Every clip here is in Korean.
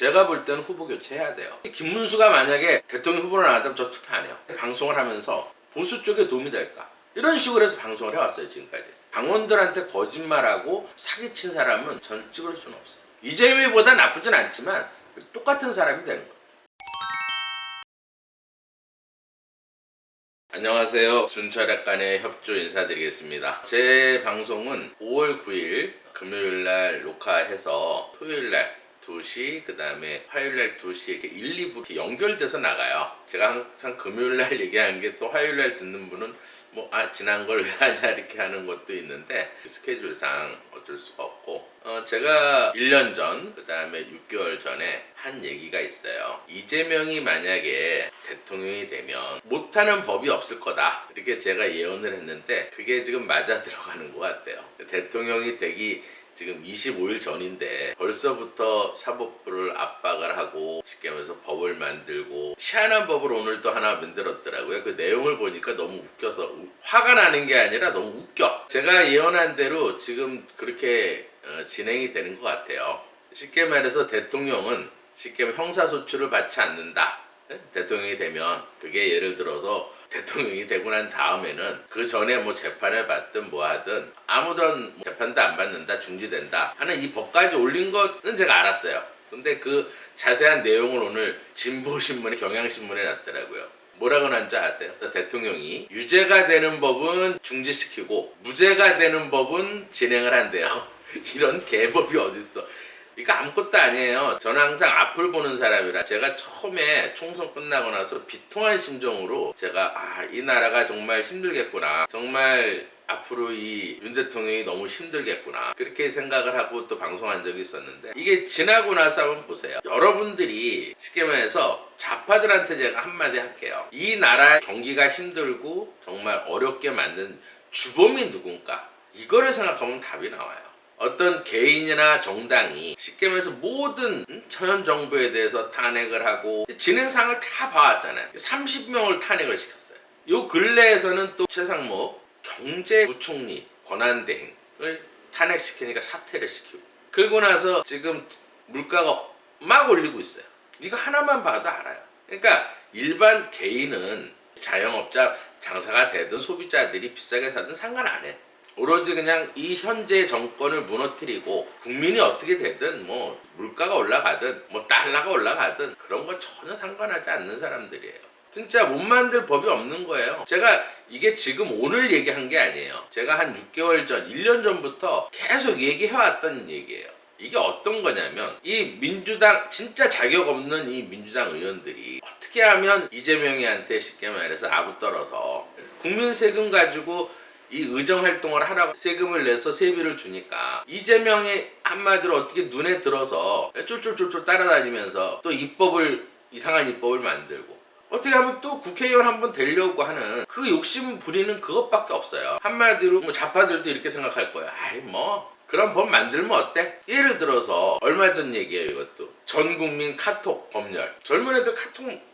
제가 볼 때는 후보 교체해야 돼요. 김문수가 만약에 대통령 후보로 나왔다면 저 투표 안 해요. 방송을 하면서 보수 쪽에 도움이 될까? 이런 식으로 해서 방송을 해왔어요, 지금까지. 당원들한테 거짓말하고 사기친 사람은 전 찍을 수는 없어요. 이재명보다 나쁘진 않지만 똑같은 사람이 되는 거예요. 안녕하세요. 준철약간의 협조 인사드리겠습니다. 제 방송은 5월 9일 금요일날 녹화해서 토요일날 2시, 그 다음에 화요일날 2시 이렇게 1, 2부 이렇게 연결돼서 나가요. 제가 항상 금요일날 얘기하는 게 또 화요일날 듣는 분은 지난 걸 왜 하냐 이렇게 하는 것도 있는데 스케줄상 어쩔 수가 없고 제가 1년 전, 그 다음에 6개월 전에 한 얘기가 있어요. 이재명이 만약에 대통령이 되면 못하는 법이 없을 거다 이렇게 제가 예언을 했는데 그게 지금 맞아 들어가는 것 같아요. 대통령이 되기 지금 25일 전인데 벌써부터 사법부를 압박을 하고 쉽게 말해서 법을 만들고 희한한 법을 오늘 또 하나 만들었더라고요. 그 내용을 보니까 너무 웃겨서 화가 나는 게 아니라 너무 웃겨. 제가 예언한 대로 지금 그렇게 진행이 되는 것 같아요. 쉽게 말해서 대통령은 쉽게 말해 형사소추를 받지 않는다. 대통령이 되면 그게 예를 들어서 대통령이 되고 난 다음에는 그 전에 재판을 받든 하든 아무런 재판도 안 받는다, 중지된다 하는 이 법까지 올린 것은 제가 알았어요. 근데 그 자세한 내용을 오늘 진보신문에, 경향신문에 놨더라고요. 뭐라고 난 줄 아세요? 대통령이 유죄가 되는 법은 중지시키고 무죄가 되는 법은 진행을 한대요. 이런 개법이 어딨어. 이거 아무것도 아니에요. 저는 항상 앞을 보는 사람이라 제가 처음에 총선 끝나고 나서 비통한 심정으로 제가 이 나라가 정말 힘들겠구나. 정말 앞으로 이 윤 대통령이 너무 힘들겠구나. 그렇게 생각을 하고 또 방송한 적이 있었는데 이게 지나고 나서 한번 보세요. 여러분들이 쉽게 말해서 좌파들한테 제가 한마디 할게요. 이 나라 경기가 힘들고 정말 어렵게 만든 주범이 누군가? 이거를 생각하면 답이 나와요. 어떤 개인이나 정당이 쉽게 말해서 모든 현 정부에 대해서 탄핵을 하고 진행상을 다 봐왔잖아요. 30명을 탄핵을 시켰어요. 요 근래에서는 또 최상목 경제부총리 권한대행을 탄핵시키니까 사퇴를 시키고 그러고 나서 지금 물가가 막 올리고 있어요. 이거 하나만 봐도 알아요. 그러니까 일반 개인은 자영업자 장사가 되든 소비자들이 비싸게 사든 상관 안 해. 오로지 그냥 이 현재 정권을 무너뜨리고 국민이 어떻게 되든 물가가 올라가든 달러가 올라가든 그런 건 전혀 상관하지 않는 사람들이에요. 진짜 못 만들 법이 없는 거예요. 제가 이게 지금 오늘 얘기한 게 아니에요. 제가 한 6개월 전, 1년 전부터 계속 얘기해왔던 얘기예요. 이게 어떤 거냐면 이 민주당 진짜 자격 없는 이 민주당 의원들이 어떻게 하면 이재명이한테 쉽게 말해서 아부 떨어서 국민 세금 가지고 이 의정활동을 하라고 세금을 내서 세비를 주니까 이재명이 한마디로 어떻게 눈에 들어서 쫄쫄쫄쫄 따라다니면서 또 이상한 입법을 만들고 어떻게 하면 또 국회의원 한번 되려고 하는 그 욕심 부리는 그것밖에 없어요. 한마디로 좌파들도 이렇게 생각할 거야. 그런 법 만들면 어때? 예를 들어서 얼마 전 얘기예요. 이것도 전 국민 카톡 검열. 젊은 애들 카톡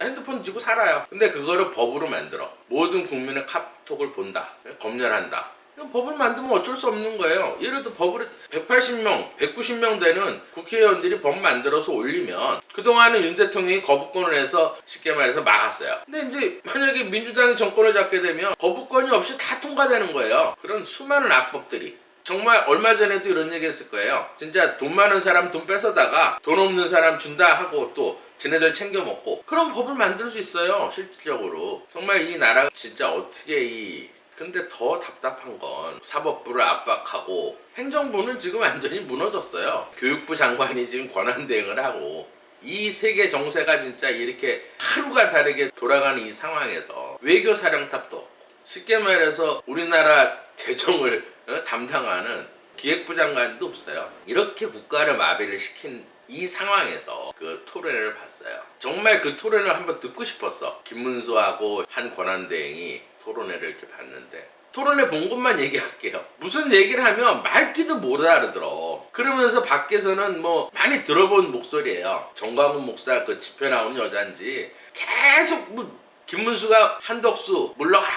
핸드폰 쥐고 살아요. 근데 그거를 법으로 만들어. 모든 국민의 카톡을 본다. 검열한다. 법을 만들면 어쩔 수 없는 거예요. 예를 들어 법을 180명, 190명 되는 국회의원들이 법 만들어서 올리면 그동안은 윤 대통령이 거부권을 해서 쉽게 말해서 막았어요. 근데 이제 만약에 민주당이 정권을 잡게 되면 거부권이 없이 다 통과되는 거예요. 그런 수많은 악법들이. 정말 얼마 전에도 이런 얘기 했을 거예요. 진짜 돈 많은 사람 돈 뺏어다가 돈 없는 사람 준다 하고 또 지네들 챙겨 먹고 그런 법을 만들 수 있어요. 실질적으로. 정말 이 나라가 진짜 어떻게 근데 더 답답한 건 사법부를 압박하고 행정부는 지금 완전히 무너졌어요. 교육부 장관이 지금 권한대행을 하고 이 세계 정세가 진짜 이렇게 하루가 다르게 돌아가는 이 상황에서 외교사령탑도 없고 쉽게 말해서 우리나라 재정을 담당하는 기획부 장관도 없어요. 이렇게 국가를 마비를 시킨 이 상황에서 그 토론회를 봤어요. 정말 그 토론회를 한번 듣고 싶었어. 김문수하고 한 권한대행이 토론회를 이렇게 봤는데 토론회 본 것만 얘기할게요. 무슨 얘기를 하면 말귀도 못 알아들어. 그러면서 밖에서는 많이 들어본 목소리예요. 정광훈 목사 그 집회 나오는 여잔지 계속 김문수가 한덕수 물러가라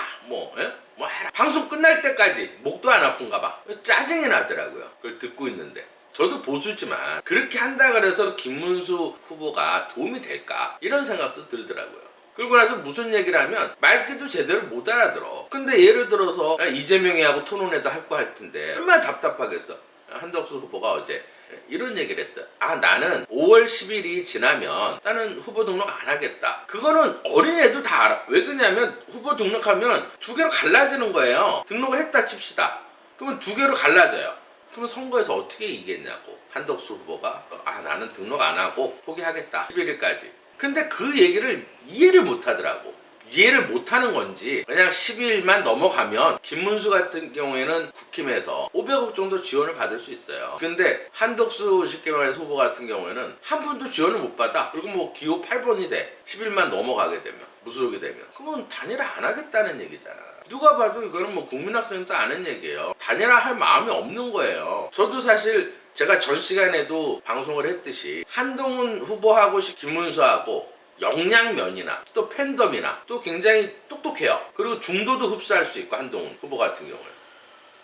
해라. 방송 끝날 때까지 목도 안 아픈가 봐. 짜증이 나더라고요. 그걸 듣고 있는데 저도 보수지만 그렇게 한다 그래서 김문수 후보가 도움이 될까? 이런 생각도 들더라고요. 그러고 나서 무슨 얘기를 하면 말귀도 제대로 못 알아들어. 근데 예를 들어서 이재명이하고 토론회도 할 거 할 텐데 얼마나 답답하겠어. 한덕수 후보가 어제 이런 얘기를 했어요. 나는 5월 10일이 지나면 나는 후보 등록 안 하겠다. 그거는 어린애도 다 알아. 왜 그러냐면 후보 등록하면 두 개로 갈라지는 거예요. 등록을 했다 칩시다. 그러면 두 개로 갈라져요. 그러면 선거에서 어떻게 이기겠냐고. 한덕수 후보가 나는 등록 안 하고 포기하겠다. 11일까지. 근데 그 얘기를 이해를 못 하더라고. 이해를 못하는 건지 그냥 12일만 넘어가면 김문수 같은 경우에는 국힘에서 500억 정도 지원을 받을 수 있어요. 근데 한덕수 쉽게 말해서 후보 같은 경우에는 한 푼도 지원을 못 받아. 그리고 뭐 기호 8번이 돼. 10일만 넘어가게 되면 무소속이 되면 그러면 단일화 안 하겠다는 얘기잖아. 누가 봐도 이거는 뭐 국민학생도 아는 얘기예요. 단일화 할 마음이 없는 거예요. 저도 사실 제가 전 시간에도 방송을 했듯이 한동훈 후보하고 김문수하고 역량면이나 또 팬덤이나 또 굉장히 똑똑해요. 그리고 중도도 흡수할 수 있고 한동훈 후보 같은 경우에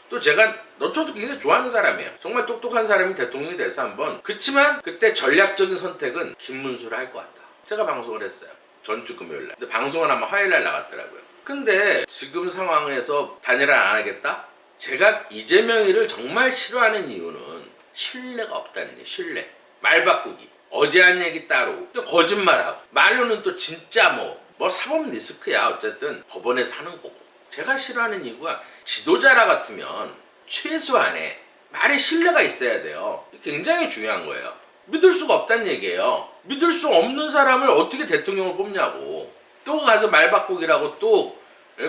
또 제가 저도 굉장히 좋아하는 사람이에요. 정말 똑똑한 사람이 대통령이 돼서 한번. 그치만 그때 전략적인 선택은 김문수를 할 것 같다. 제가 방송을 했어요. 전주 금요일날. 근데 방송은 아마 화요일날 나갔더라고요. 근데 지금 상황에서 단일화 안 하겠다? 제가 이재명이를 정말 싫어하는 이유는 신뢰가 없다는 얘기. 신뢰. 말 바꾸기. 어제 한 얘기 따로 또 거짓말하고 말로는 또 진짜 뭐 사법 리스크야. 어쨌든 법원에서 하는 거고. 제가 싫어하는 이유가 지도자라 같으면 최소한의 말에 신뢰가 있어야 돼요. 굉장히 중요한 거예요. 믿을 수가 없다는 얘기예요. 믿을 수 없는 사람을 어떻게 대통령을 뽑냐고. 또 가서 말 바꾸기라고 또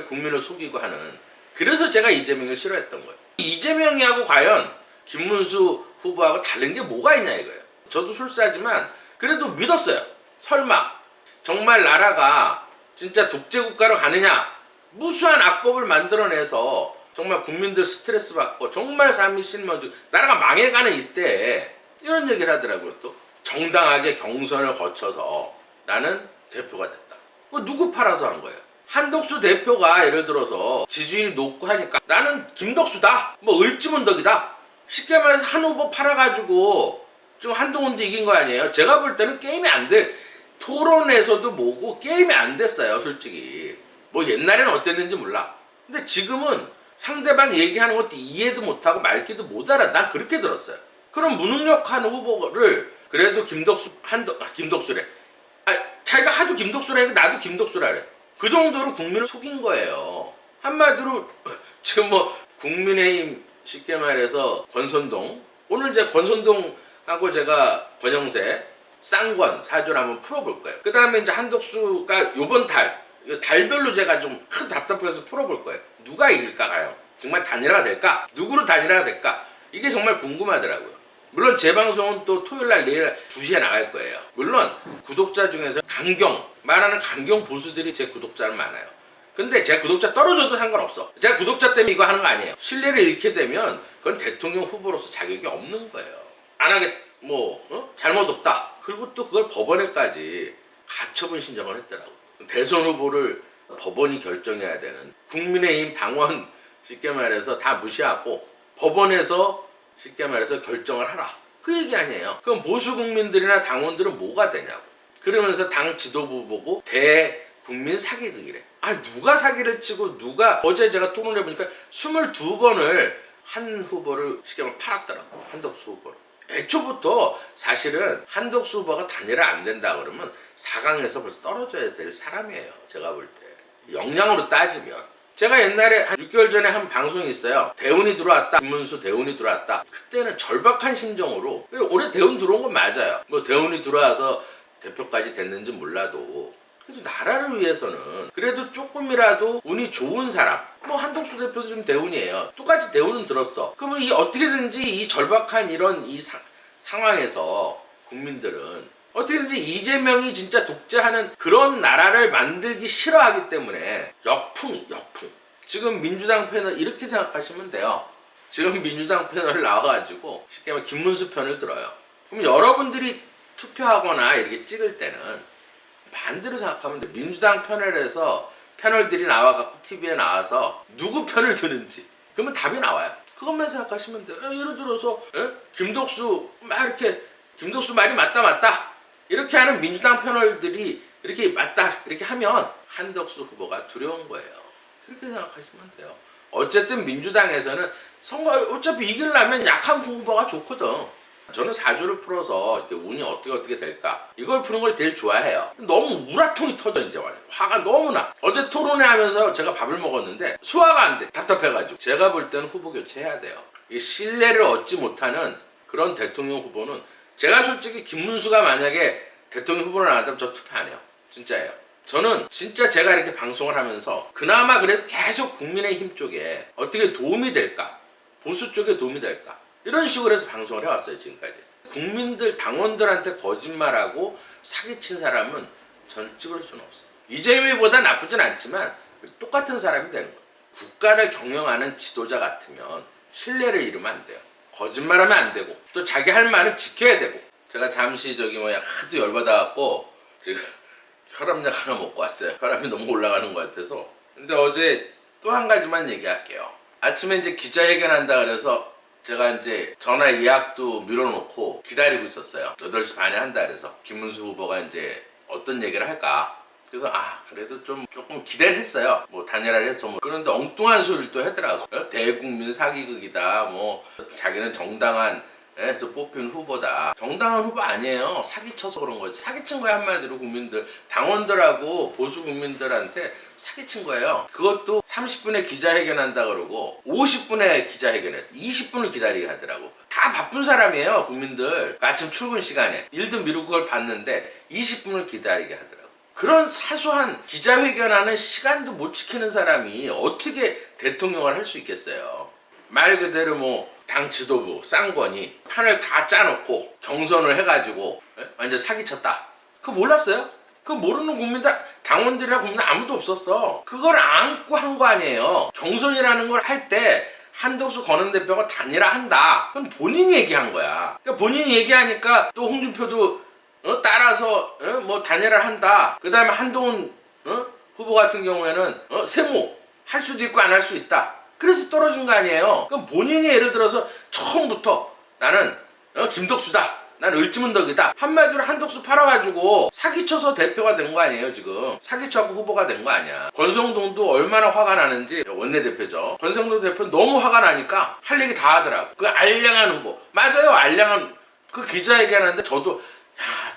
국민을 속이고 하는. 그래서 제가 이재명을 싫어했던 거예요. 이재명이하고 과연 김문수 후보하고 다른 게 뭐가 있냐 이거예요. 저도 술사지만 그래도 믿었어요. 설마 정말 나라가 진짜 독재국가로 가느냐. 무수한 악법을 만들어내서 정말 국민들 스트레스 받고 정말 삶이 실망지고 나라가 망해가는 이때 이런 얘기를 하더라고요. 또 정당하게 경선을 거쳐서 나는 대표가 됐다. 누구 팔아서 한 거예요? 한덕수 대표가 예를 들어서 지지율이 높고 하니까 나는 김덕수다. 뭐 을지문덕이다. 쉽게 말해서 한 후보 팔아가지고 지금 한동훈도 이긴 거 아니에요? 제가 볼 때는 게임이 안 돼. 토론에서도 뭐고 게임이 안 됐어요. 솔직히. 뭐 옛날에는 어땠는지 몰라. 근데 지금은 상대방 얘기하는 것도 이해도 못하고 말귀도 못 알아. 난 그렇게 들었어요. 그럼 무능력한 후보를 그래도 김덕수래. 자기가 하도 김덕수라니까 나도 김덕수라래. 그 정도로 국민을 속인 거예요. 한마디로 지금 뭐 국민의힘 쉽게 말해서 권선동 오늘 이제 권선동하고 제가 권영세 쌍권 사주를 한번 풀어볼 거예요. 그 다음에 이제 한덕수가 요번 달별로 제가 좀 큰 답답해서 풀어볼 거예요. 누가 이길까 가요? 정말 단일화가 될까? 누구로 단일화가 될까? 이게 정말 궁금하더라고요. 물론 제 방송은 또 토요일날 내일 2시에 나갈 거예요. 물론 구독자 중에서 말하는 강경 보수들이 제 구독자는 많아요. 근데 제 구독자 떨어져도 상관없어. 제가 구독자 때문에 이거 하는 거 아니에요. 신뢰를 잃게 되면 그건 대통령 후보로서 자격이 없는 거예요. 안 하겠 잘못 없다. 그리고 또 그걸 법원에까지 가처분 신청을 했더라고. 대선 후보를 법원이 결정해야 되는 국민의힘 당원 쉽게 말해서 다 무시하고 법원에서 쉽게 말해서 결정을 하라. 그 얘기 아니에요. 그럼 보수 국민들이나 당원들은 뭐가 되냐고. 그러면서 당 지도부 보고 대국민 사기극이래. 누가 사기를 치고 누가 어제 제가 토론해 보니까 22번을 한 후보를 쉽게 말하면 팔았더라고. 한덕수 후보를. 애초부터 사실은 한덕수 후보가 단일화 안 된다 그러면 4강에서 벌써 떨어져야 될 사람이에요. 제가 볼 때. 역량으로 따지면. 제가 옛날에 한 6개월 전에 한 방송이 있어요. 대운이 들어왔다. 김문수 대운이 들어왔다. 그때는 절박한 심정으로 올해 대운 들어온 건 맞아요. 뭐 대운이 들어와서 대표까지 됐는지 몰라도 그래도 나라를 위해서는 그래도 조금이라도 운이 좋은 사람 뭐 한덕수 대표도 좀 대운이에요. 똑같이 대운은 들었어. 그러면 이 어떻게든지 이 절박한 이런 이 상황에서 국민들은 어떻게든지 이재명이 진짜 독재하는 그런 나라를 만들기 싫어하기 때문에 역풍. 지금 민주당 패널 이렇게 생각하시면 돼요. 지금 민주당 패널 나와가지고 쉽게 말하면 김문수 편을 들어요. 그럼 여러분들이 투표하거나 이렇게 찍을 때는 반대로 생각하면 돼. 민주당 패널에서 패널들이 나와갖고 TV에 나와서 누구 편을 드는지 그러면 답이 나와요. 그것만 생각하시면 돼요. 예를 들어서 김덕수 막 이렇게 김덕수 말이 맞다 이렇게 하는 민주당 패널들이 이렇게 맞다 이렇게 하면 한덕수 후보가 두려운 거예요. 그렇게 생각하시면 돼요. 어쨌든 민주당에서는 선거 어차피 이기려면 약한 후보가 좋거든. 저는 사주를 풀어서 이렇게 운이 어떻게 될까 이걸 푸는 걸 제일 좋아해요. 너무 우라통이 터져 이제 화가 너무 나. 어제 토론회 하면서 제가 밥을 먹었는데 소화가 안 돼. 답답해가지고. 제가 볼 때는 후보 교체해야 돼요. 이 신뢰를 얻지 못하는 그런 대통령 후보는 제가 솔직히 김문수가 만약에 대통령 후보를 나왔다면 저 투표 안 해요. 진짜예요. 저는 진짜 제가 이렇게 방송을 하면서 그나마 그래도 계속 국민의힘 쪽에 어떻게 도움이 될까, 보수 쪽에 도움이 될까 이런 식으로 해서 방송을 해왔어요. 지금까지. 국민들 당원들한테 거짓말하고 사기친 사람은 전 찍을 수는 없어요. 이재명보다 나쁘진 않지만 똑같은 사람이 되는 거예요. 국가를 경영하는 지도자 같으면 신뢰를 잃으면 안 돼요. 거짓말하면 안 되고 또 자기 할 말은 지켜야 되고. 제가 잠시 하도 열받아갖고 지금 혈압약 하나 먹고 왔어요. 혈압이 너무 올라가는 것 같아서. 근데 어제 또 한 가지만 얘기할게요. 아침에 이제 기자회견 한다 그래서 제가 이제 전화 예약도 미뤄놓고 기다리고 있었어요. 8시 반에 한다 그래서 김문수 후보가 이제 어떤 얘기를 할까. 그래서 그래도 조금 기대를 했어요. 뭐 단일화를 해서 그런데 엉뚱한 소리를 또 하더라고요. 대국민 사기극이다. 자기는 정당한 에서 뽑힌 후보다. 정당한 후보 아니에요. 사기쳐서 그런 거지. 사기친 거야 한마디로. 국민들 당원들하고 보수 국민들한테 사기친 거예요. 그것도 30분에 기자회견 한다 그러고 50분에 기자회견했어. 20분을 기다리게 하더라고. 다 바쁜 사람이에요. 국민들 아침 출근 시간에 일도 미루고 그걸 봤는데 20분을 기다리게 하더라고. 그런 사소한 기자회견하는 시간도 못 지키는 사람이 어떻게 대통령을 할 수 있겠어요. 말 그대로 당 지도부 쌍권이 판을 다 짜놓고 경선을 해가지고 완전 사기쳤다. 그거 몰랐어요? 그거 모르는 국민들, 당원들이나 국민 아무도 없었어. 그걸 안고 한 거 아니에요. 경선이라는 걸 할 때 한덕수 권한대표가 단일화한다. 그건 본인이 얘기한 거야. 그러니까 본인이 얘기하니까 또 홍준표도 따라서 단일화를 한다. 그 다음에 한동훈 후보 같은 경우에는 세모 할 수도 있고 안 할 수 있다. 그래서 떨어진 거 아니에요. 그럼 본인이 예를 들어서 처음부터 나는 김덕수다. 난 을지문덕이다. 한마디로 한덕수 팔아가지고 사기쳐서 대표가 된 거 아니에요 지금. 사기쳐갖고 후보가 된 거 아니야. 권성동도 얼마나 화가 나는지. 원내대표죠. 권성동 대표는 너무 화가 나니까 할 얘기 다 하더라고. 그 알량한 후보. 맞아요. 알량한 그 기자회견하는데 저도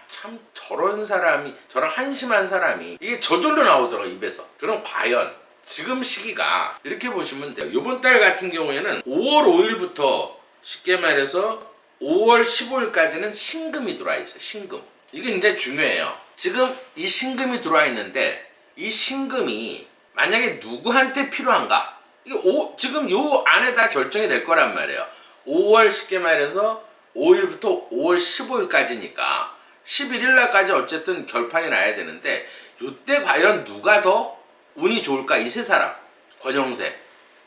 참 저런 사람이 저런 한심한 사람이 이게 저절로 나오더라고 입에서. 그럼 과연 지금 시기가 이렇게 보시면 돼요. 이번 달 같은 경우에는 5월 5일부터 쉽게 말해서 5월 15일까지는 신금이 들어와 있어요. 신금. 이게 굉장히 중요해요. 지금 이 신금이 들어와 있는데 이 신금이 만약에 누구한테 필요한가? 이게 지금 요 안에 다 결정이 될 거란 말이에요. 5월 쉽게 말해서 5일부터 5월 15일까지니까 11일 날까지 어쨌든 결판이 나야 되는데 이때 과연 누가 더 운이 좋을까? 이 세 사람. 권영세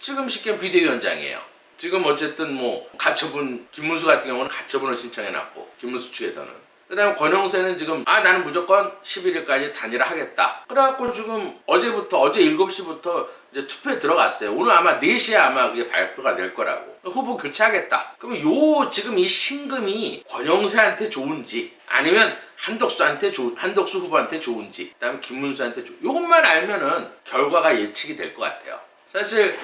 지금 시킨 비대위원장이에요. 지금 어쨌든 가처분, 김문수 같은 경우는 가처분을 신청해놨고 김문수 측에서는. 그 다음에 권영세는 지금 나는 무조건 11일까지 단일화 하겠다. 그래갖고 지금 어제 7시부터 이제 투표에 들어갔어요. 오늘 아마 4시에 아마 그게 발표가 될 거라고. 후보 교체하겠다. 그러면 지금 이 신금이 권영세한테 좋은지 아니면 한덕수 후보한테 좋은지, 그다음에 김문수한테 요것만 알면은 결과가 예측이 될 것 같아요. 사실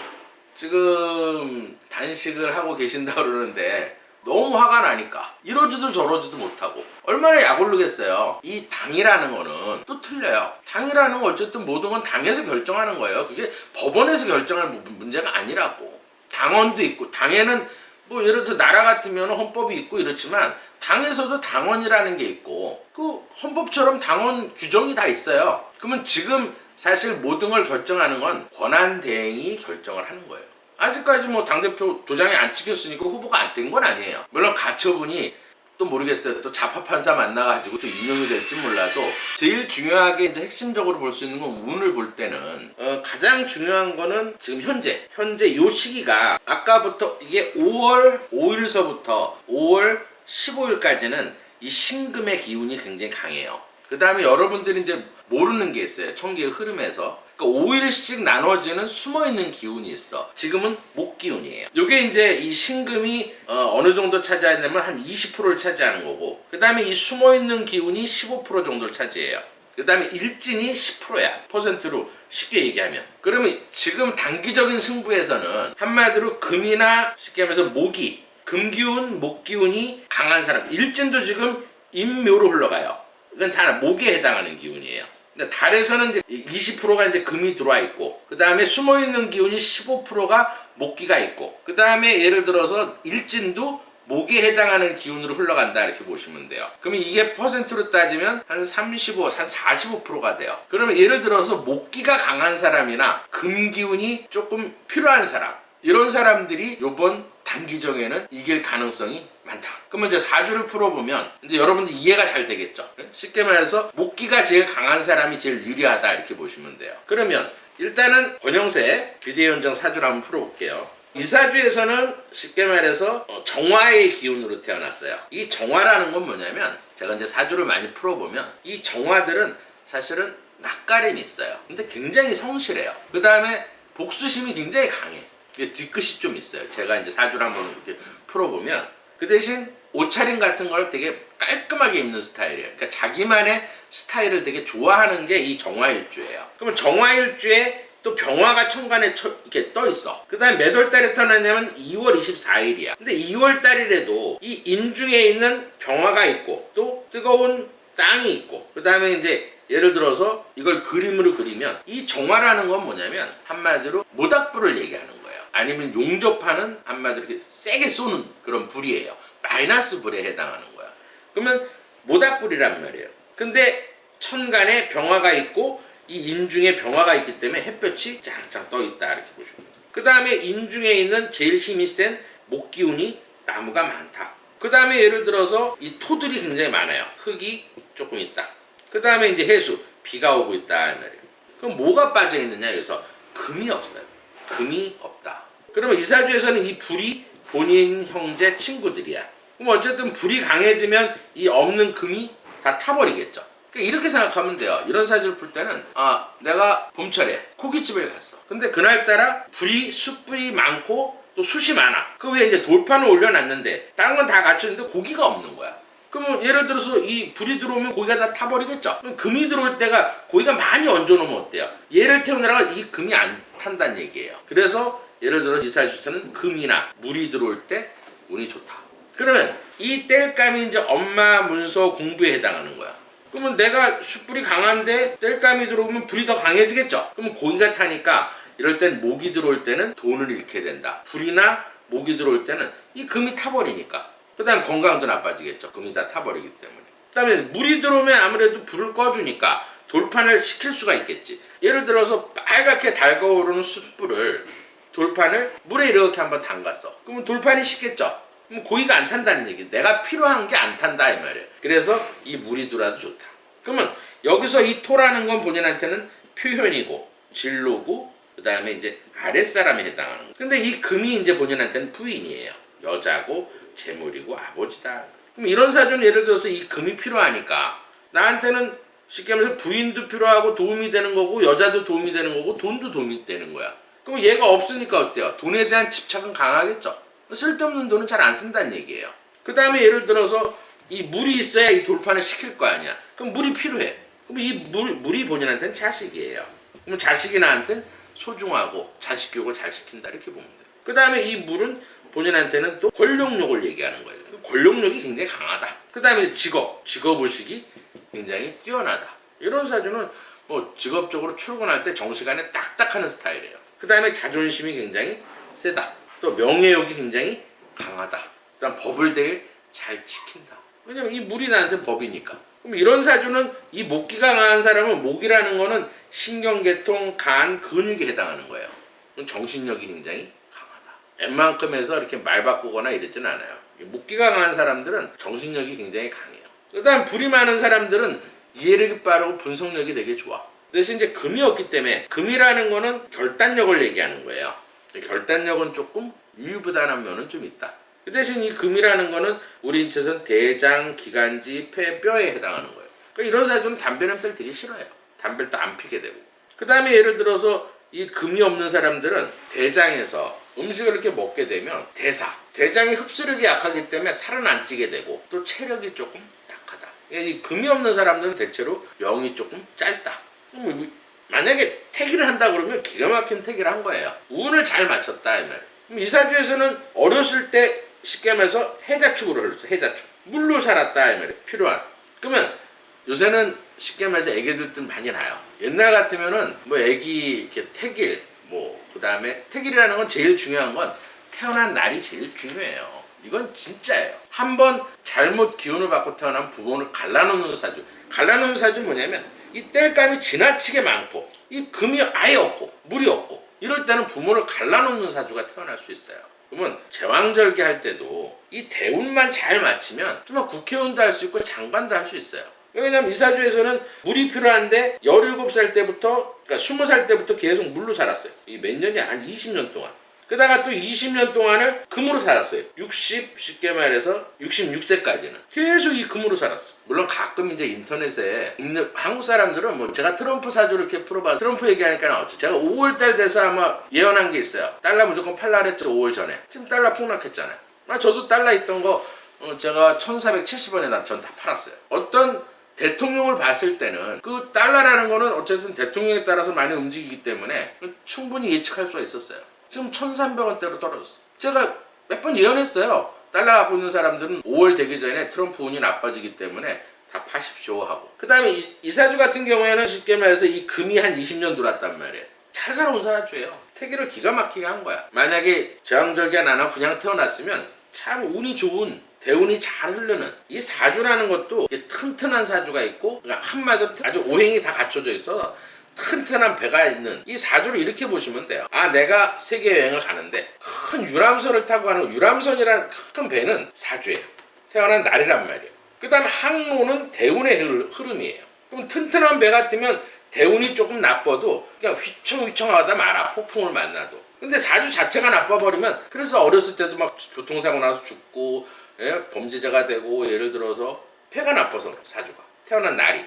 지금 단식을 하고 계신다 그러는데 너무 화가 나니까 이러지도 저러지도 못하고 얼마나 약오르겠어요. 이 당이라는 거는 또 틀려요. 당이라는 건 어쨌든 모든 건 당에서 결정하는 거예요. 그게 법원에서 결정할 문제가 아니라고. 당원도 있고 당에는 예를 들어 나라 같으면 헌법이 있고 이렇지만 당에서도 당원이라는 게 있고 그 헌법처럼 당원 규정이 다 있어요. 그러면 지금 사실 모든 걸 결정하는 건 권한대행이 결정을 하는 거예요. 아직까지 당대표 도장이 안 찍혔으니까 후보가 안 된 건 아니에요. 물론 가처분이 또 모르겠어요. 또 자파판사 만나가지고 또 임명이 될지 몰라도 제일 중요하게 이제 핵심적으로 볼 수 있는 건 운을 볼 때는 가장 중요한 거는 지금 현재 요 시기가 아까부터 이게 5월 5일서부터 5월 15일까지는 이 신금의 기운이 굉장히 강해요. 그 다음에 여러분들이 이제 모르는 게 있어요. 천기의 흐름에서. 그러니까 5일씩 나눠지는 숨어있는 기운이 있어. 지금은 목 기운이에요. 이게 이제 이 신금이 어느 정도 차지하냐면 한 20%를 차지하는 거고, 그 다음에 이 숨어있는 기운이 15% 정도를 차지해요. 그 다음에 일진이 10%야. 퍼센트로 쉽게 얘기하면. 그러면 지금 단기적인 승부에서는 한마디로 금이나 쉽게 하면서 목이, 금기운, 목기운이 강한 사람. 일진도 지금 인묘로 흘러가요. 이건 다 목에 해당하는 기운이에요. 근데 달에서는 이제 20%가 이제 금이 들어와 있고, 그 다음에 숨어있는 기운이 15%가 목기가 있고, 그 다음에 예를 들어서 일진도 목에 해당하는 기운으로 흘러간다 이렇게 보시면 돼요. 그러면 이게 퍼센트로 따지면 한 35, 한 45%가 돼요. 그러면 예를 들어서 목기가 강한 사람이나 금기운이 조금 필요한 사람, 이런 사람들이 요번 단기적에는 이길 가능성이 많다. 그러면 이제 사주를 풀어보면 이제 여러분들 이해가 잘 되겠죠. 쉽게 말해서 목기가 제일 강한 사람이 제일 유리하다 이렇게 보시면 돼요. 그러면 일단은 권영세 비대위 원장 사주를 한번 풀어볼게요. 이 사주에서는 쉽게 말해서 정화의 기운으로 태어났어요. 이 정화라는 건 뭐냐면, 제가 이제 사주를 많이 풀어보면 이 정화들은 사실은 낯가림이 있어요. 근데 굉장히 성실해요. 그 다음에 복수심이 굉장히 강해. 뒤끝이 좀 있어요. 제가 이제 사주를 한번 이렇게 풀어보면 그 대신 옷차림 같은 걸 되게 깔끔하게 입는 스타일이에요. 그러니까 자기만의 스타일을 되게 좋아하는 게 이 정화일주예요. 그러면 정화일주에 또 병화가 천간에 이렇게 떠 있어. 그 다음에 몇 월 달에 태어났냐면 2월 24일이야. 근데 2월 달이라도 이 인중에 있는 병화가 있고 또 뜨거운 땅이 있고, 그 다음에 이제 예를 들어서 이걸 그림으로 그리면 이 정화라는 건 뭐냐면 한마디로 모닥불을 얘기하는 거예요. 아니면 용접하는 한마디로 이렇게 세게 쏘는 그런 불이에요. 마이너스 불에 해당하는 거야. 그러면 모닥불이란 말이에요. 근데 천간에 병화가 있고 이 인중에 병화가 있기 때문에 햇볕이 짱짱 떠 있다 이렇게 보시면 돼요. 그 다음에 인중에 있는 제일 힘이 센 목기운이 나무가 많다. 그 다음에 예를 들어서 이 토들이 굉장히 많아요. 흙이 조금 있다. 그 다음에 이제 해수, 비가 오고 있다 말이에요. 그럼 뭐가 빠져 있느냐? 여기서 금이 없어요. 금이 없다. 그러면 이 사주에서는 이 불이 본인 형제 친구들이야. 그럼 어쨌든 불이 강해지면 이 없는 금이 다 타버리겠죠. 이렇게 생각하면 돼요. 이런 사주를 풀 때는 내가 봄철에 고깃집을 갔어. 근데 그날따라 숯불이 많고 또 숯이 많아. 그 위에 이제 돌판을 올려놨는데 다른 건 다 갖췄는데 고기가 없는 거야. 그러면 예를 들어서 이 불이 들어오면 고기가 다 타버리겠죠. 그럼 금이 들어올 때가 고기가 많이 얹어놓으면 어때요? 얘를 태우느라가 이 금이 안 탄다는 얘기예요. 그래서 예를 들어 이 사주에서는 금이나 물이 들어올 때 운이 좋다. 그러면 이 땔감이 이제 엄마 문서 공부에 해당하는 거야. 그러면 내가 숯불이 강한데 땔감이 들어오면 불이 더 강해지겠죠. 그러면 고기가 타니까 이럴 땐 목이 들어올 때는 돈을 잃게 된다. 불이나 목이 들어올 때는 이 금이 타버리니까. 그 다음 건강도 나빠지겠죠. 금이 다 타버리기 때문에. 그 다음에 물이 들어오면 아무래도 불을 꺼주니까 돌판을 식힐 수가 있겠지. 예를 들어서 빨갛게 달궈오르는 숯불을 돌판을 물에 이렇게 한번 담갔어. 그러면 돌판이 식겠죠. 그럼 고기가 안 탄다는 얘기. 내가 필요한 게 안 탄다 이 말이에요. 그래서 이 물이 들어와도 좋다. 그러면 여기서 이 토라는 건 본인한테는 표현이고 진로고 그 다음에 이제 아랫사람에 해당하는 거예요. 근데 이 금이 이제 본인한테는 부인이에요. 여자고 재물이고 아버지다. 그럼 이런 사주는 예를 들어서 이 금이 필요하니까 나한테는 쉽게 말해서 부인도 필요하고 도움이 되는 거고 여자도 도움이 되는 거고 돈도 도움이 되는 거야. 그럼 얘가 없으니까 어때요? 돈에 대한 집착은 강하겠죠. 쓸데없는 돈은 잘 안 쓴다는 얘기예요. 그 다음에 예를 들어서 이 물이 있어야 이 돌판을 식힐 거 아니야. 그럼 물이 필요해. 그럼 이 물이 본인한테는 자식이에요. 그럼 자식이 나한테는 소중하고 자식 교육을 잘 시킨다 이렇게 보면 돼요. 그 다음에 이 물은 본인한테는 또 권력욕을 얘기하는 거예요. 권력욕이 굉장히 강하다. 그 다음에 직업의식이 굉장히 뛰어나다. 이런 사주는 뭐 직업적으로 출근할 때 정시간에 딱딱 하는 스타일이에요. 그 다음에 자존심이 굉장히 세다. 또 명예욕이 굉장히 강하다. 그다음 법을 되게 잘 지킨다. 왜냐면 이 물이 나한테 법이니까. 그럼 이런 사주는 이 목기가 강한 사람은 목이라는 거는 신경계통, 간, 근육에 해당하는 거예요. 정신력이 굉장히 강하다. 웬만큼에서 이렇게 말 바꾸거나 이러진 않아요. 목기가 강한 사람들은 정신력이 굉장히 강해요. 그다음 불이 많은 사람들은 이해력이 빠르고 분석력이 되게 좋아. 대신 이제 금이 없기 때문에 금이라는 거는 결단력을 얘기하는 거예요. 결단력은 조금 유유부단한 면은 좀 있다. 그 대신 이 금이라는 거는 우리 인체에서는 대장, 기관지, 폐, 뼈에 해당하는 거예요. 그러니까 이런 사주는 담배 냄새를 되게 싫어해요. 담배를 또 안 피게 되고. 그 다음에 예를 들어서 이 금이 없는 사람들은 대장에서 음식을 이렇게 먹게 되면 대장이 흡수력이 약하기 때문에 살은 안 찌게 되고 또 체력이 조금 약하다. 이 금이 없는 사람들은 대체로 명이 조금 짧다. 만약에 태기를 한다 그러면 기가 막힌 태기를 한 거예요. 운을 잘 맞췄다 이 말. 이 사주에서는 어렸을 때 쉽게 말해서 해자축으로 흘렀어. 해자축. 물로 살았다 이 말이에요. 필요한. 그러면 요새는 쉽게 말해서 애기들도 많이 나요. 옛날 같으면은 뭐 애기 이렇게 태길 그 다음에 태길이라는 건 제일 중요한 건 태어난 날이 제일 중요해요. 이건 진짜예요. 한번 잘못 기운을 받고 태어난 부모를 갈라놓는 사주. 갈라놓는 사주는 뭐냐면 이 땔감이 지나치게 많고 이 금이 아예 없고 물이 없고 이럴 때는 부모를 갈라놓는 사주가 태어날 수 있어요. 그러면 제왕절개 할 때도 이 대운만 잘 맞추면 정말 국회의원도 할 수 있고 장관도 할 수 있어요. 왜냐면 이 사주에서는 물이 필요한데 17살 때부터 그러니까 20살 때부터 계속 물로 살았어요. 이 몇 년이 한 20년 동안. 그다가 또 20년 동안을 금으로 살았어요. 쉽게 말해서 66세까지는 계속 이 금으로 살았어. 물론 가끔 이제 인터넷에 있는 한국 사람들은 뭐 제가 트럼프 사주를 이렇게 풀어봐서 트럼프 얘기하니까 나왔죠. 제가 5월달 돼서 아마 예언한 게 있어요. 달러 무조건 팔라 그랬죠. 5월 전에. 지금 달러 폭락했잖아요. 저도 달러 있던 거 제가 1470원에 전 다 팔았어요. 어떤 대통령을 봤을 때는 그 달러라는 거는 어쨌든 대통령에 따라서 많이 움직이기 때문에 충분히 예측할 수가 있었어요. 지금 1300원대로 떨어졌어. 제가 몇 번 예언했어요. 달러 갖고 있는 사람들은 5월 되기 전에 트럼프 운이 나빠지기 때문에 다 파십시오 하고. 그 다음에 이 사주 같은 경우에는 쉽게 말해서 이 금이 한 20년 들어왔단 말이에요. 잘 살아온 사주예요. 태기를 기가 막히게 한 거야. 만약에 제왕절개가 안 하고 그냥 태어났으면 참 운이 좋은 대운이 잘 흐르는 이 사주라는 것도 튼튼한 사주가 있고 그러니까 한마디로 아주 오행이 다 갖춰져 있어서 튼튼한 배가 있는 이 사주를 이렇게 보시면 돼요. 내가 세계 여행을 가는데 큰 유람선을 타고 가는 유람선이라는 큰 배는 사주예요. 태어난 날이란 말이에요. 그 다음 항로는 대운의 흐름이에요. 그럼 튼튼한 배 같으면 대운이 조금 나빠도 그냥 휘청휘청하다 말아. 폭풍을 만나도. 근데 사주 자체가 나빠버리면 그래서 어렸을 때도 막 교통사고 나서 죽고 범죄자가 되고 예를 들어서 폐가 나빠서 사주가 태어난 날이.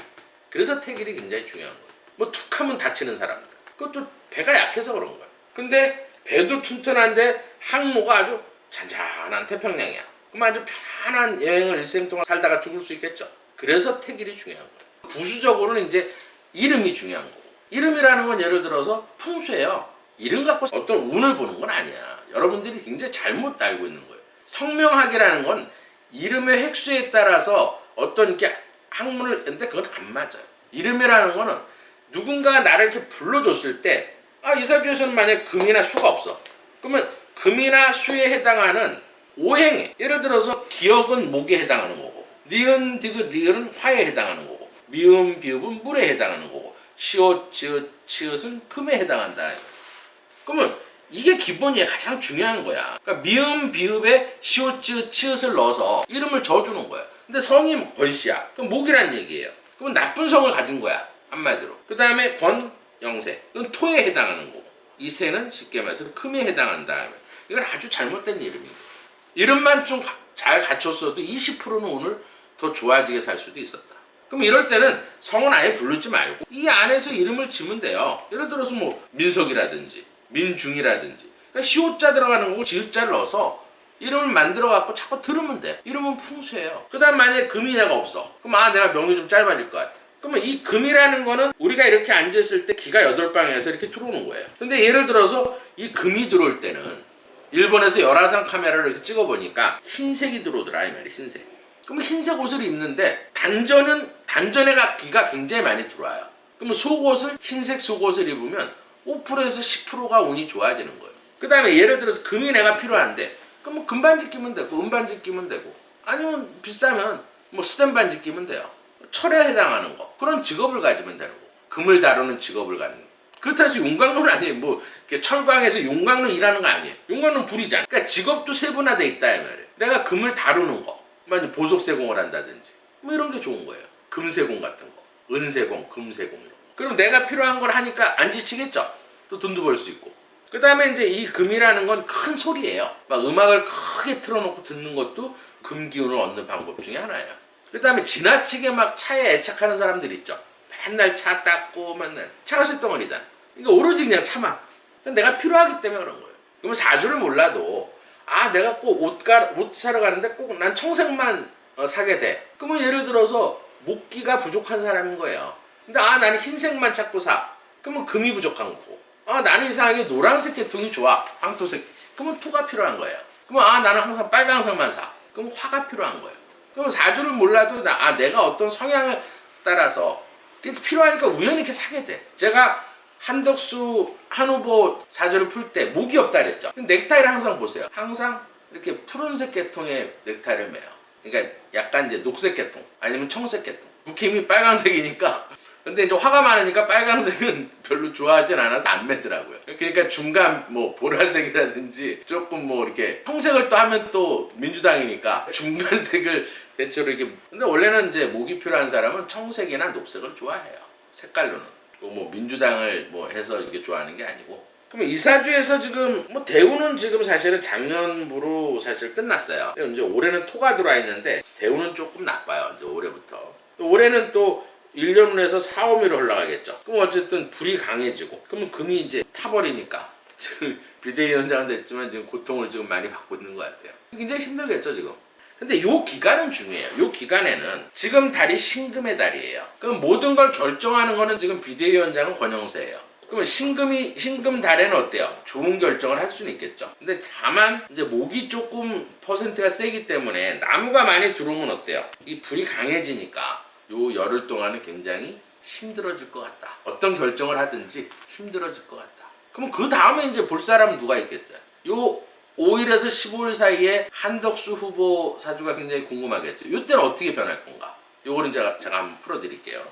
그래서 태길이 굉장히 중요한 거예요. 뭐 툭하면 다치는 사람들. 그것도 배가 약해서 그런 거야. 근데 배도 튼튼한데 항로가 아주 잔잔한 태평양이야. 그럼 아주 편한 여행을 일생 동안 살다가 죽을 수 있겠죠. 그래서 태길이 중요한 거야. 부수적으로는 이제 이름이 중요한 거고. 이름이라는 건 예를 들어서 풍수예요. 이름 갖고 어떤 운을 보는 건 아니야. 여러분들이 굉장히 잘못 알고 있는 거예요. 성명학이라는 건 이름의 획수에 따라서 어떤 이렇게 학문을 했는데 그건 안 맞아요. 이름이라는 거는 누군가가 나를 이렇게 불러줬을 때 이 사주에서는 만약 금이나 수가 없어. 그러면 금이나 수에 해당하는 오행에 예를 들어서 기억은 목에 해당하는 거고 니은, 디귿, 리을은 화에 해당하는 거고 미음, 비읍은 물에 해당하는 거고 시옷, 지읒, 치읓은 금에 해당한다. 그러면 이게 기본이야. 가장 중요한 거야. 그러니까 미음, 비읍에 시옷, 지읒, 치읓을 넣어서 이름을 지어주는 거야. 근데 성이 권씨야. 그럼 목이란 얘기예요. 그러면 나쁜 성을 가진 거야. 한마디로. 그 다음에 권, 영세. 이건 토에 해당하는 거고 이 세는 쉽게 말해서 금에 해당한다. 이건 아주 잘못된 이름이에요. 이름만 좀 잘 갖췄어도 20%는 오늘 더 좋아지게 살 수도 있었다. 그럼 이럴 때는 성은 아예 부르지 말고 이 안에서 이름을 지면 돼요. 예를 들어서 뭐 민석이라든지 민중이라든지 그러니까 시옷자 들어가는 거고 지읒자를 넣어서 이름을 만들어 갖고 자꾸 들으면 돼. 이름은 풍수예요. 그 다음 만약에 금이 내가 없어. 그럼 내가 명이 좀 짧아질 것 같아. 그러면 이 금이라는 거는 우리가 이렇게 앉았을 때 기가 8방에서 이렇게 들어오는 거예요. 근데 예를 들어서 이 금이 들어올 때는 일본에서 열화상 카메라를 이렇게 찍어보니까 흰색이 들어오더라 이 말이. 흰색. 그럼 흰색 옷을 입는데 단전에 기가 굉장히 많이 들어와요. 그러면 속옷을 흰색 속옷을 입으면 5%에서 10%가 운이 좋아지는 거예요. 그 다음에 예를 들어서 금이 내가 필요한데 그럼 금반지 끼면 되고 은반지 끼면 되고 아니면 비싸면 뭐 스텐 반지 끼면 돼요. 철에 해당하는 거 그런 직업을 가지면 되는 거. 금을 다루는 직업을 갖는 거. 그렇다고 해서 용광로는 아니에요. 뭐 철광에서 용광로 일하는 거 아니에요. 용광로는 불이잖아. 그러니까 직업도 세분화돼 있다 이 말이에요. 내가 금을 다루는 거 만약 보석 세공을 한다든지 뭐 이런 게 좋은 거예요. 금세공 같은 거 은세공 금세공 이런 거. 그럼 내가 필요한 걸 하니까 안 지치겠죠. 또 돈도 벌 수 있고. 그 다음에 이제 이 금이라는 건 큰 소리예요. 막 음악을 크게 틀어놓고 듣는 것도 금 기운을 얻는 방법 중에 하나예요. 그 다음에 지나치게 막 차에 애착하는 사람들 있죠. 맨날 차 닦고 맨날 차가 쇳덩어리잖아. 그러니까 오로지 그냥 차만. 내가 필요하기 때문에 그런 거예요. 그러면 사주를 몰라도 내가 꼭 옷 사러 가는데 꼭 난 청색만 사게 돼. 그러면 예를 들어서 목기가 부족한 사람인 거예요. 근데 나는 흰색만 찾고 사. 그러면 금이 부족한 거고. 나는 이상하게 노란색 계통이 좋아. 황토색. 그러면 토가 필요한 거예요. 그러면 나는 항상 빨강색만 사. 그럼 화가 필요한 거예요. 그럼 사주를 몰라도 내가 어떤 성향을 따라서 필요하니까 우연히 이렇게 사게 돼. 제가 한덕수 한 후보 사주를 풀 때 목이 없다 그랬죠. 넥타이를 항상 보세요. 항상 이렇게 푸른색 계통의 넥타이를 매요. 그러니까 약간 이제 녹색 계통 아니면 청색 계통. 국힘이 빨간색이니까. 근데 이제 화가 많으니까 빨간색은 별로 좋아하진 않아서 안 매더라고요. 그러니까 중간 뭐 보라색이라든지 조금 뭐 이렇게 청색을 또 하면 또 민주당이니까 중간색을 대체로 이렇게. 근데 원래는 이제 목이 필요한 사람은 청색이나 녹색을 좋아해요. 색깔로는. 뭐 민주당을 뭐 해서 이렇게 좋아하는 게 아니고. 그러면 이 사주에서 지금 뭐 대우는 지금 사실은 작년부로 사실 끝났어요. 이제 올해는 토가 들어와 있는데 대우는 조금 나빠요. 이제 올해부터. 또 올해는 또 1년으로 해서 4, 5미로 올라가겠죠. 그럼 어쨌든 불이 강해지고 그러면 금이 이제 타버리니까 지금 비대위원장은 됐지만 지금 고통을 지금 많이 받고 있는 것 같아요. 굉장히 힘들겠죠 지금. 근데 요 기간은 중요해요. 요 기간에는 지금 달이 신금의 달이에요. 그럼 모든 걸 결정하는 거는 지금 비대위원장은 권영세예요. 그러면 신금 달에는 어때요? 좋은 결정을 할 수는 있겠죠. 근데 다만 이제 목이 조금 퍼센트가 세기 때문에 나무가 많이 들어오면 어때요? 이 불이 강해지니까 요 열흘 동안은 굉장히 힘들어질 것 같다. 어떤 결정을 하든지 힘들어질 것 같다. 그럼 그 다음에 이제 볼 사람은 누가 있겠어요? 요 5일에서 15일 사이에 한덕수 후보 사주가 굉장히 궁금하겠죠. 이때는 어떻게 변할 건가? 요거는 제가 한번 풀어드릴게요.